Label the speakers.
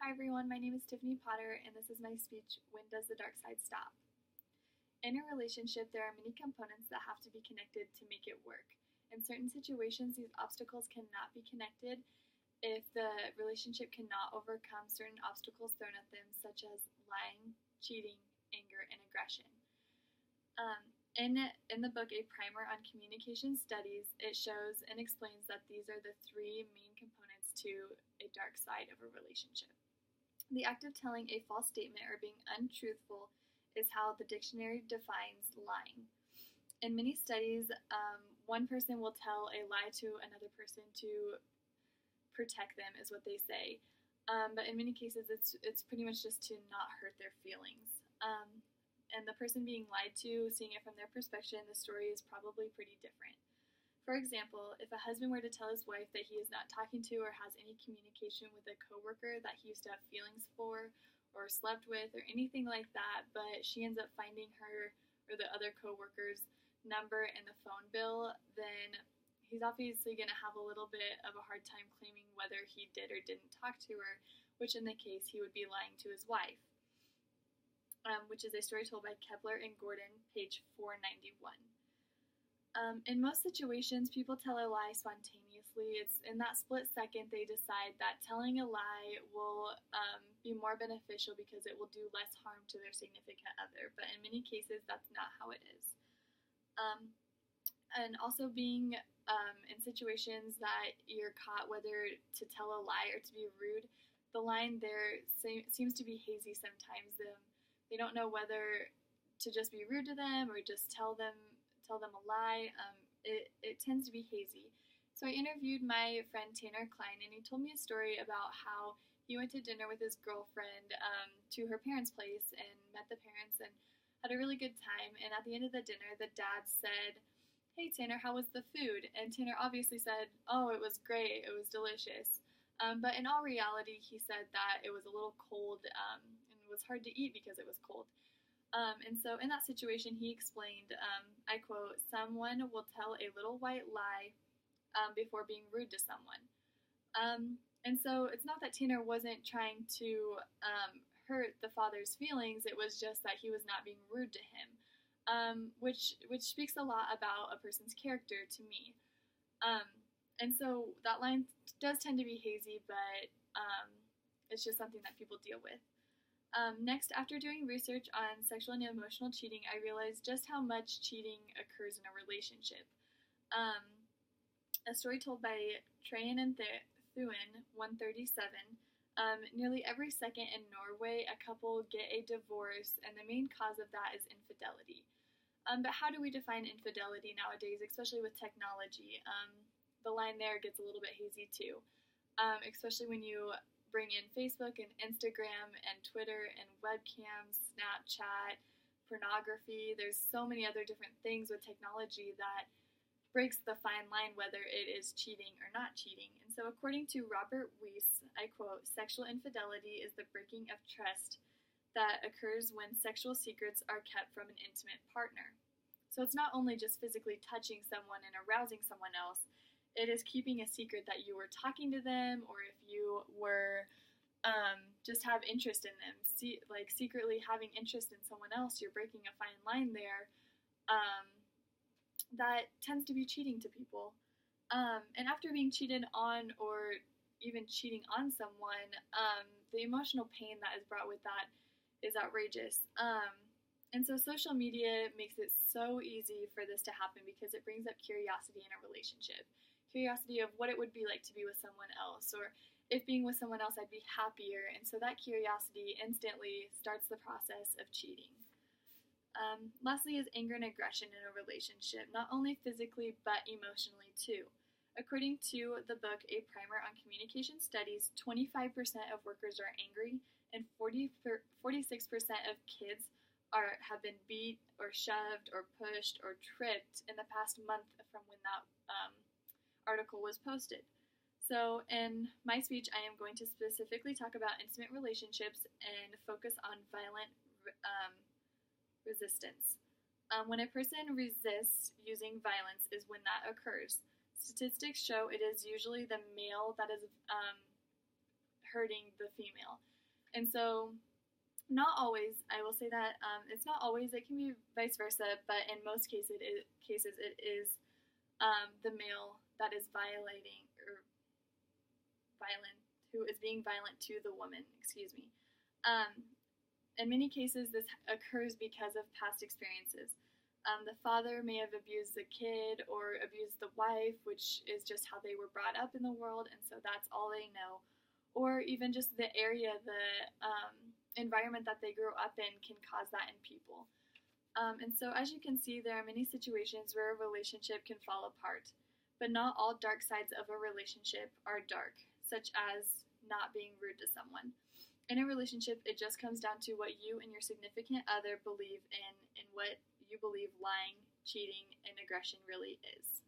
Speaker 1: Hi everyone, my name is Tiffany Potter, and this is my speech, When Does the Dark Side Stop? In a relationship, there are many components that have to be connected to make it work. In certain situations, these obstacles cannot be connected if the relationship cannot overcome certain obstacles thrown at them, such as lying, cheating, anger, and aggression. In the book, A Primer on Communication Studies, it shows and explains that these are the three main components to a dark side of a relationship. The act of telling a false statement or being untruthful is how the dictionary defines lying. In many studies, one person will tell a lie to another person to protect them, is what they say. But in many cases, it's pretty much just to not hurt their feelings. And the person being lied to, seeing it from their perspective, the story is probably pretty different. For example, if a husband were to tell his wife that he is not talking to or has any communication with a coworker that he used to have feelings for or slept with or anything like that, but she ends up finding her or the other coworker's number in the phone bill, then he's obviously going to have a little bit of a hard time claiming whether he did or didn't talk to her, which in the case he would be lying to his wife. Which is a story told by Kepler and Gordon, page 491. In most situations, people tell a lie spontaneously. It's in that split second they decide that telling a lie will be more beneficial because it will do less harm to their significant other. But in many cases, that's not how it is. And also being in situations that you're caught whether to tell a lie or to be rude, the line there seems to be hazy sometimes. They don't know whether to just be rude to them or just tell them a lie. It tends to be hazy. So I interviewed my friend Tanner Klein, and he told me a story about how he went to dinner with his girlfriend to her parents' place and met the parents and had a really good time. And at the end of the dinner, the dad said, "Hey Tanner, how was the food?" And Tanner obviously said, "Oh, it was great. It was delicious." But in all reality, he said that it was a little cold and was hard to eat because it was cold. And so in that situation, he explained, I quote, "Someone will tell a little white lie before being rude to someone." And so it's not that Tanner wasn't trying to hurt the father's feelings. It was just that he was not being rude to him, which speaks a lot about a person's character to me. And so that line does tend to be hazy, but it's just something that people deal with. Next, after doing research on sexual and emotional cheating, I realized just how much cheating occurs in a relationship. A story told by Trajan and Thuin, 137. Nearly every second in Norway, a couple get a divorce, and the main cause of that is infidelity. But how do we define infidelity nowadays, especially with technology? The line there gets a little bit hazy too, especially when you bring in Facebook and Instagram and Twitter and webcams, Snapchat, pornography. There's so many other different things with technology that breaks the fine line whether it is cheating or not cheating. And so according to Robert Weiss, I quote, "Sexual infidelity is the breaking of trust that occurs when sexual secrets are kept from an intimate partner." So it's not only just physically touching someone and arousing someone else, it is keeping a secret that you were talking to them, or if you were just have interest in them, secretly having interest in someone else, you're breaking a fine line there. That tends to be cheating to people. And after being cheated on or even cheating on someone, the emotional pain that is brought with that is outrageous. And so social media makes it so easy for this to happen because it brings up curiosity in a relationship. Curiosity of what it would be like to be with someone else, or if being with someone else I'd be happier, and so that curiosity instantly starts the process of cheating. Lastly is anger and aggression in a relationship, not only physically but emotionally too. According to the book A Primer on Communication Studies, 25% of workers are angry, and 46% of kids have been beat or shoved or pushed or tripped in the past month from when that article was posted. So in my speech, I am going to specifically talk about intimate relationships and focus on violent resistance. When a person resists using violence is when that occurs. Statistics show it is usually the male that is hurting the female. And so, not always, I will say that it's not always, it can be vice versa, but in most cases it is the male that is violating or violent, who is being violent to the woman, excuse me. In many cases, this occurs because of past experiences. The father may have abused the kid or abused the wife, which is just how they were brought up in the world, and so that's all they know. Or even just the area, the environment that they grew up in can cause that in people. And so, as you can see, there are many situations where a relationship can fall apart, but not all dark sides of a relationship are dark, such as not being rude to someone. In a relationship, it just comes down to what you and your significant other believe in and what you believe lying, cheating, and aggression really is.